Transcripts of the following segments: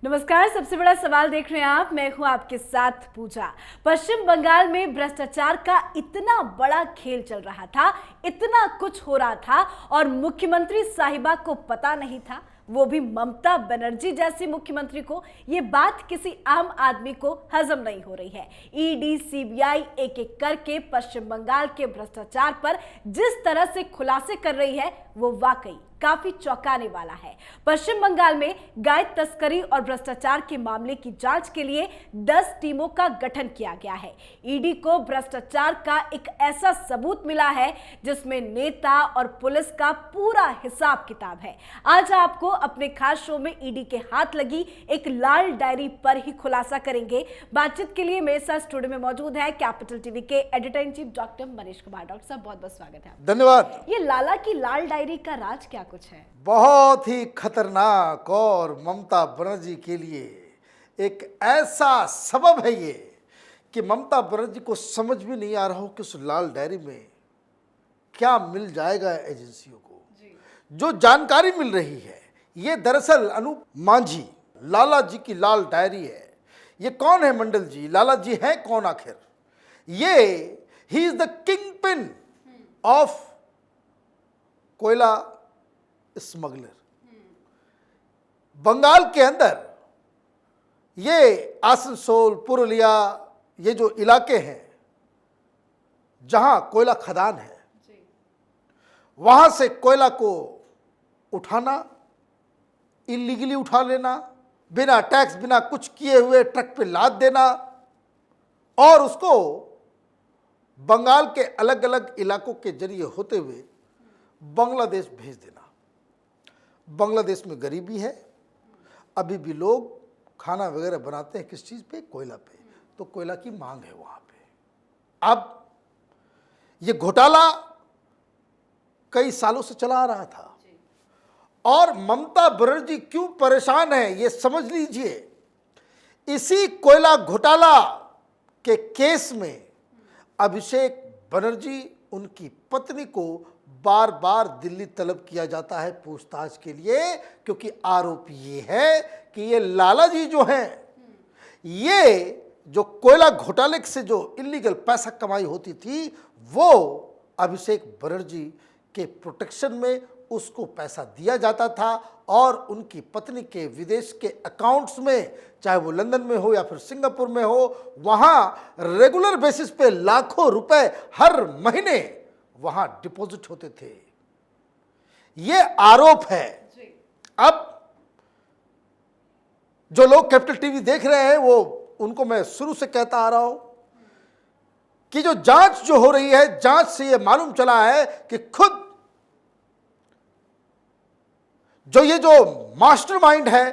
नमस्कार। सबसे बड़ा सवाल देख रहे हैं आप, मैं हूं आपके साथ पूजा। पश्चिम बंगाल में भ्रष्टाचार का इतना बड़ा खेल चल रहा था, इतना कुछ हो रहा था और मुख्यमंत्री साहिबा को पता नहीं था, वो भी ममता बनर्जी जैसी मुख्यमंत्री को। ये बात किसी आम आदमी को हजम नहीं हो रही है। ईडी, सीबीआई एक एक करके पश्चिम बंगाल के भ्रष्टाचार पर जिस तरह से खुलासे कर रही है वो वाकई काफी चौंकाने वाला है। पश्चिम बंगाल में गाय तस्करी और भ्रष्टाचार के मामले की जांच के लिए 10 टीमों का गठन किया गया है। ईडी को भ्रष्टाचार का एक ऐसा सबूत मिला है जिसमें नेता और पुलिस का पूरा हिसाब किताब है। आज आपको अपने खास शो में ईडी के हाथ लगी एक लाल डायरी पर ही खुलासा करेंगे। बातचीत के लिए मेरे साथ स्टूडियो में मौजूद है कैपिटल टीवी के editor in chief doctor Manish Kumar. Doctor साहब, बहुत बहुत स्वागत है। धन्यवाद। ये लाला की लाल डायरी का राज क्या कुछ है? बहुत ही खतरनाक और ममता बनर्जी के लिए एक ऐसा सबब है ये कि ममता बनर्जी को समझ भी नहीं आ रहा हो कि उस लाल डायरी में क्या मिल जाएगा एजेंसियों को। जो जानकारी मिल रही है ये दरअसल अनूप मांझी लाला जी की लाल डायरी है। ये कौन है मंडल जी? लाला जी हैं कौन आखिर? ये he is the king pin of कोयला स्मगलर। बंगाल के अंदर ये आसनसोल, पुरुलिया, ये जो इलाके हैं जहां कोयला खदान है, वहां से कोयला को उठाना, इलीगली उठा लेना, बिना टैक्स, बिना कुछ किए हुए ट्रक पे लाद देना और उसको बंगाल के अलग अलग इलाकों के जरिए होते हुए बांग्लादेश भेज देना। बांग्लादेश में गरीबी है, अभी भी लोग खाना वगैरह बनाते हैं किस चीज़ पे? कोयला पे। तो कोयला की मांग है वहाँ पे। अब ये घोटाला कई सालों से चला आ रहा था और ममता बनर्जी क्यों परेशान है ये समझ लीजिए। इसी कोयला घोटाला के केस में अभिषेक बनर्जी, उनकी पत्नी को बार बार दिल्ली तलब किया जाता है पूछताछ के लिए, क्योंकि आरोप ये है कि ये लाला जी जो हैं, ये जो कोयला घोटाले से जो इलीगल पैसा कमाई होती थी वो अभिषेक बनर्जी के प्रोटेक्शन में उसको पैसा दिया जाता था और उनकी पत्नी के विदेश के अकाउंट्स में, चाहे वो लंदन में हो या फिर सिंगापुर में हो, वहाँ रेगुलर बेसिस पे लाखों रुपए हर महीने वहां डिपॉजिट होते थे। ये आरोप है। अब जो लोग कैपिटल टीवी देख रहे हैं वो उनको मैं शुरू से कहता आ रहा हूं कि जो जांच जो हो रही है, जांच से ये मालूम चला है कि खुद ये जो मास्टरमाइंड है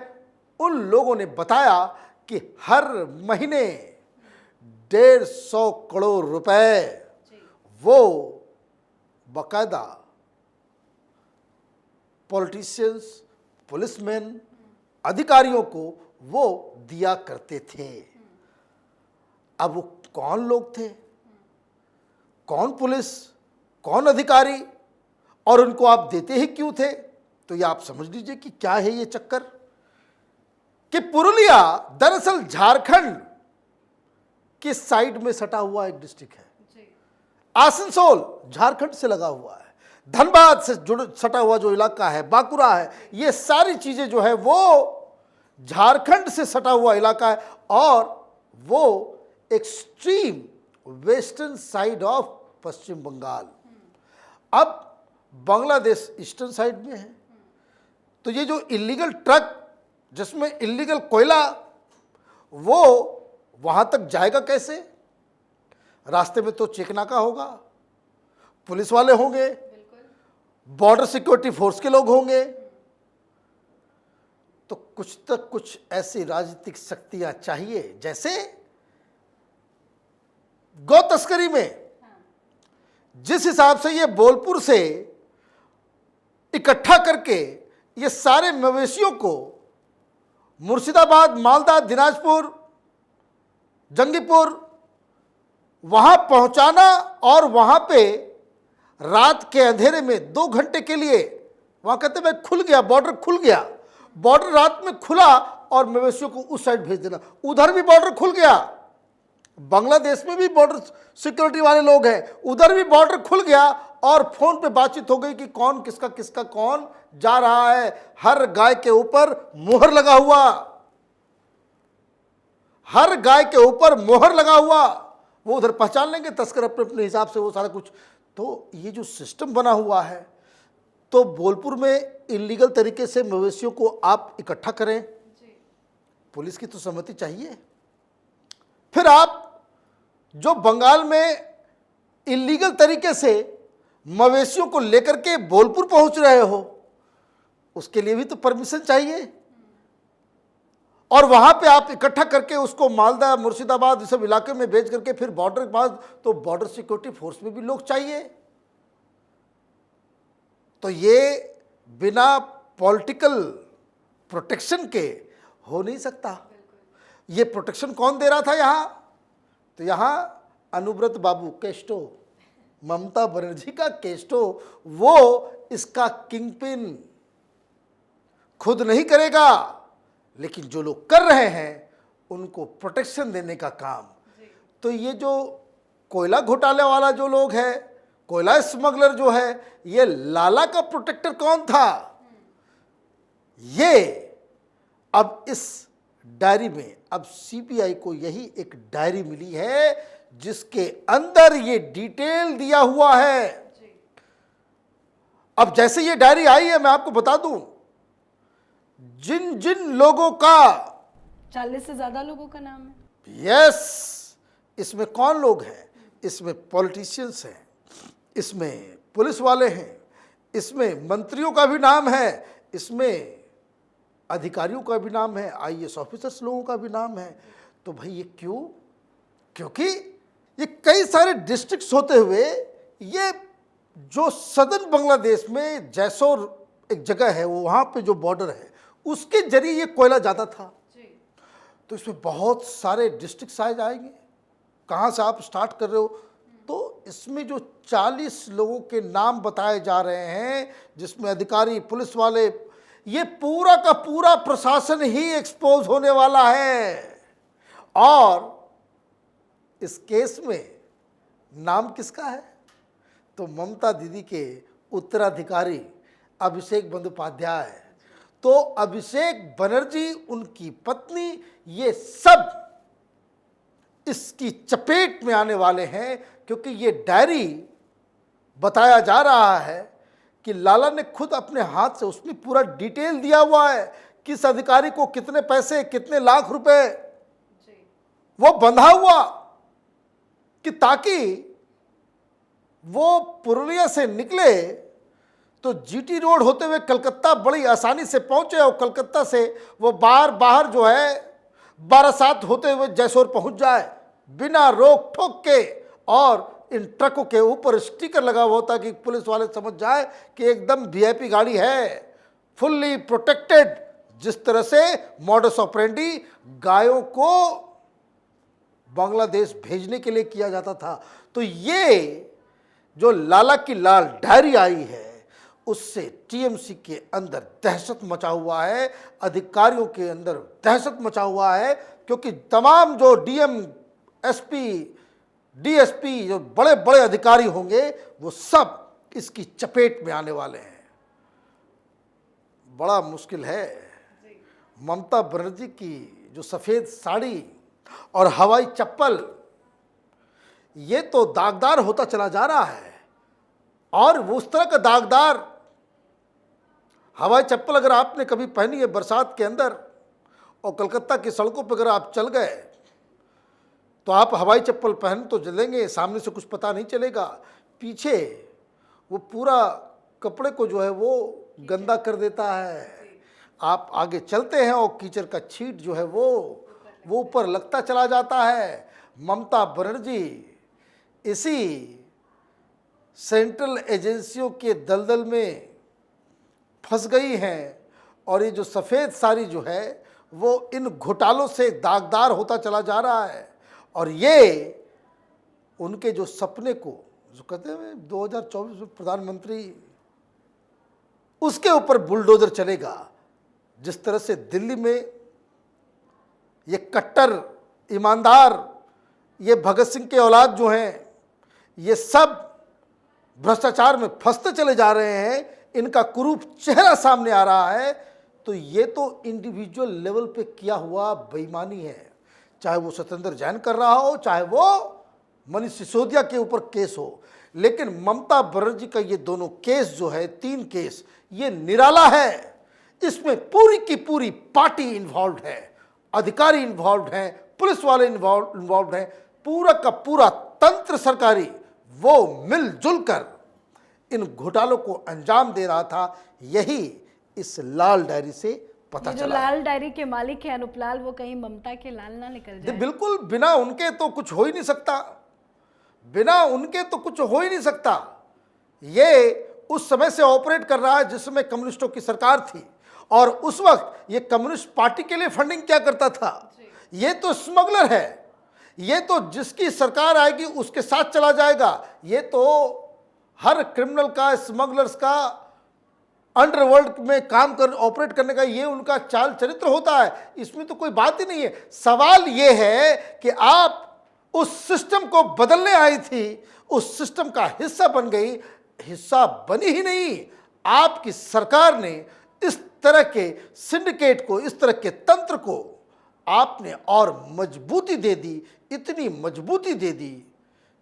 उन लोगों ने बताया कि हर महीने 150 करोड़ रुपए वो बाकायदा पॉलिटिशियंस, पुलिसमैन, अधिकारियों को वो दिया करते थे। अब वो कौन लोग थे, कौन पुलिस, कौन अधिकारी और उनको आप देते ही क्यों थे? तो ये आप समझ लीजिए कि क्या है ये चक्कर। कि पुरुलिया दरअसल झारखंड की साइड में सटा हुआ एक डिस्ट्रिक्ट है। आसनसोल झारखंड से लगा हुआ है, धनबाद से सटा हुआ जो इलाका है, बांकुरा है, ये सारी चीजें जो है वो झारखंड से सटा हुआ इलाका है और वो एक्सट्रीम वेस्टर्न साइड ऑफ पश्चिम बंगाल। अब बांग्लादेश ईस्टर्न साइड में है। तो ये जो इलीगल ट्रक जिसमें इलीगल कोयला, वो वहां तक जाएगा कैसे? रास्ते में तो चेक नाका होगा, पुलिस वाले होंगे, बॉर्डर सिक्योरिटी फोर्स के लोग होंगे। तो कुछ ऐसी राजनीतिक शक्तियां चाहिए, जैसे गौ तस्करी में जिस हिसाब से ये बोलपुर से इकट्ठा करके ये सारे मवेशियों को मुर्शिदाबाद, मालदा, दिनाजपुर, जंगीपुर वहां पहुंचाना और वहां पे रात के अंधेरे में 2 घंटे के लिए वहां कहते भाई खुल गया, बॉर्डर खुल गया, बॉर्डर रात में खुला और मवेशियों को उस साइड भेज देना। उधर भी बॉर्डर खुल गया, बांग्लादेश में भी बॉर्डर सिक्योरिटी वाले लोग हैं, उधर भी बॉर्डर खुल गया और फोन पे बातचीत हो गई कि कौन किसका किसका कौन जा रहा है। हर गाय के ऊपर मोहर लगा हुआ, हर गाय के ऊपर मोहर लगा हुआ, वो उधर पहचान लेंगे तस्कर अपने अपने हिसाब से वो सारा कुछ। तो ये जो सिस्टम बना हुआ है, तो बोलपुर में इलीगल तरीके से मवेशियों को आप इकट्ठा करें, पुलिस की तो सहमति चाहिए। फिर आप जो बंगाल में इलीगल तरीके से मवेशियों को लेकर के बोलपुर पहुंच रहे हो, उसके लिए भी तो परमिशन चाहिए। और वहां पे आप इकट्ठा करके उसको मालदा, मुर्शिदाबाद, इस सब इलाके में भेज करके फिर बॉर्डर के बाद तो बॉर्डर सिक्योरिटी फोर्स में भी लोग चाहिए। तो ये बिना पॉलिटिकल प्रोटेक्शन के हो नहीं सकता। ये प्रोटेक्शन कौन दे रहा था यहाँ? तो यहाँ अनुव्रत बाबू केस्टो, ममता बनर्जी का केस्टो, वो इसका किंगपिन खुद नहीं करेगा, लेकिन जो लोग कर रहे हैं उनको प्रोटेक्शन देने का काम। तो ये जो कोयला घोटाले वाला जो लोग है, कोयला स्मगलर जो है, ये लाला का प्रोटेक्टर कौन था? ये अब इस डायरी में, अब सीबीआई को यही एक डायरी मिली है जिसके अंदर ये डिटेल दिया हुआ है। अब जैसे ये डायरी आई है, मैं आपको बता दूं, जिन जिन लोगों का 40 से ज्यादा लोगों का नाम है। यस, इसमें कौन लोग हैं? इसमें पॉलिटिशियंस हैं, इसमें पुलिस वाले हैं, इसमें मंत्रियों का भी नाम है, इसमें अधिकारियों का भी नाम है, आईएएस ऑफिसर्स लोगों का भी नाम है। तो भाई ये क्यों? क्योंकि ये कई सारे डिस्ट्रिक्ट्स होते हुए, ये जो सदर्न बांग्लादेश में जैसोर एक जगह है, वो वहाँ पे जो बॉर्डर है, उसके जरिए ये कोयला जाता था। तो इसमें बहुत सारे डिस्ट्रिक्ट्स आए जाएंगे। कहाँ से आप स्टार्ट कर रहे हो? तो इसमें जो 40 लोगों के नाम बताए जा रहे हैं, जिसमें अधिकारी, पुलिस वाले, ये पूरा का पूरा प्रशासन ही एक्सपोज होने वाला है। और इस केस में नाम किसका है? तो ममता दीदी के उत्तराधिकारी अभिषेक बंदोपाध्याय। तो अभिषेक बनर्जी, उनकी पत्नी, ये सब इसकी चपेट में आने वाले हैं, क्योंकि ये डायरी बताया जा रहा है कि लाला ने खुद अपने हाथ से, उसमें पूरा डिटेल दिया हुआ है, किस अधिकारी को कितने पैसे, कितने लाख रुपए वो बंधा हुआ, कि ताकि वो पुरुलिया से निकले तो जीटी रोड होते हुए कलकत्ता बड़ी आसानी से पहुंचे, और कलकत्ता से वो बाहर जो है बारासात होते हुए जैसोर पहुंच जाए बिना रोक ठोक के। और इन ट्रकों के ऊपर स्टिकर लगा हुआ होता कि पुलिस वाले समझ जाए कि एकदम वीआईपी गाड़ी है, फुल्ली प्रोटेक्टेड। जिस तरह से मॉडस ऑपरेंडी गायों को बांग्लादेश भेजने के लिए किया जाता था। तो ये जो लाला की लाल डायरी आई है, उससे टीएमसी के अंदर दहशत मचा हुआ है, अधिकारियों के अंदर दहशत मचा हुआ है, क्योंकि तमाम जो डीएम, एसपी, डीएसपी, जो बड़े बड़े अधिकारी होंगे, वो सब इसकी चपेट में आने वाले हैं। बड़ा मुश्किल है। ममता बनर्जी की जो सफ़ेद साड़ी और हवाई चप्पल, ये तो दागदार होता चला जा रहा है। और वो उस तरह का दागदार हवाई चप्पल अगर आपने कभी पहनी है बरसात के अंदर, और कलकत्ता की सड़कों पर अगर आप चल गए, तो आप हवाई चप्पल पहन तो चलेंगे, सामने से कुछ पता नहीं चलेगा, पीछे वो पूरा कपड़े को जो है वो गंदा कर देता है। आप आगे चलते हैं और कीचड़ का छींट जो है वो ऊपर लगता चला जाता है। ममता बनर्जी इसी सेंट्रल एजेंसियों के दलदल में फंस गई हैं, और ये जो सफ़ेद साड़ी जो है वो इन घोटालों से दागदार होता चला जा रहा है। और ये उनके जो सपने को, जो कहते हैं 2024 में प्रधानमंत्री, उसके ऊपर बुलडोजर चलेगा। जिस तरह से दिल्ली में ये कट्टर ईमानदार, ये भगत सिंह के औलाद जो हैं, ये सब भ्रष्टाचार में फंसते चले जा रहे हैं, इनका कुरूप चेहरा सामने आ रहा है। तो ये तो इंडिविजुअल लेवल पे किया हुआ बेईमानी है, चाहे वो सत्येंद्र जैन कर रहा हो, चाहे वो मनीष सिसोदिया के ऊपर केस हो। लेकिन ममता बनर्जी का ये दोनों केस जो है, 3 केस, ये निराला है। इसमें पूरी की पूरी पार्टी इन्वॉल्व है, अधिकारी इन्वॉल्व हैं, पुलिस वाले इन्वॉल्व हैं, पूरा का पूरा तंत्र सरकारी वो मिलजुल कर इन घोटालों को अंजाम दे रहा था। यही इस लाल डायरी से पता जो चला। लाल डायरी के मालिक है अनूप लाल, वो कहीं ममता के लाल ना निकल जाए। बिल्कुल, बिना उनके तो कुछ हो ही नहीं सकता, बिना उनके तो कुछ हो ही नहीं सकता। ये उस समय से ऑपरेट कर रहा है जिस समय कम्युनिस्टों की सरकार थी, और उस वक्त ये कम्युनिस्ट पार्टी के लिए फंडिंग क्या करता था। ये तो स्मगलर है, ये तो जिसकी सरकार आएगी उसके साथ चला जाएगा। ये तो हर क्रिमिनल का, स्मगलर्स का, अंडरवर्ल्ड में काम कर ऑपरेट करने का ये उनका चाल चरित्र होता है। इसमें तो कोई बात ही नहीं है। सवाल ये है कि आप उस सिस्टम को बदलने आई थी, उस सिस्टम का हिस्सा बन गई, हिस्सा बनी ही नहीं। आपकी सरकार ने इस तरह के सिंडिकेट को, इस तरह के तंत्र को आपने और मजबूती दे दी, इतनी मजबूती दे दी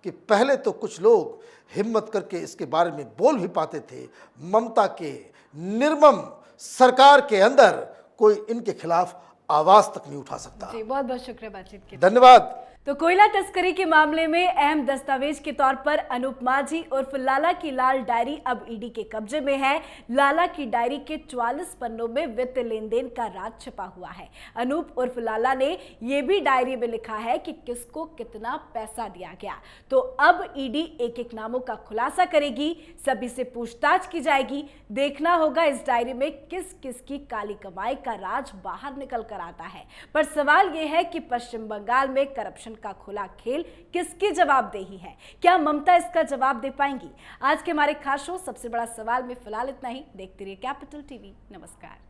कि पहले तो कुछ लोग हिम्मत करके इसके बारे में बोल भी पाते थे। ममता के निर्मम सरकार के अंदर कोई इनके खिलाफ आवाज तक नहीं उठा सकता। जी, बहुत बहुत शुक्रिया बातचीत के लिए। धन्यवाद। तो कोयला तस्करी के मामले में अहम दस्तावेज के तौर पर अनूप माझी उर्फ लाला की लाल डायरी अब ईडी के कब्जे में है। लाला की डायरी के 44 पन्नों में वित्त लेन देन का राज छिपा हुआ है। अनूप उर्फ लाला ने यह भी डायरी में लिखा है कि किसको कितना पैसा दिया गया। तो अब ईडी एक एक नामों का खुलासा करेगी, सभी से पूछताछ की जाएगी। देखना होगा इस डायरी में किस किस की काली कमाई का राज बाहर निकल कर आता है। पर सवाल यह है कि पश्चिम बंगाल में करप्शन का खुला खेल किसकी जवाबदेही है? क्या ममता इसका जवाब दे पाएंगी? आज के हमारे खास शो सबसे बड़ा सवाल में फिलहाल इतना ही। देखते रहिए कैपिटल टीवी। नमस्कार।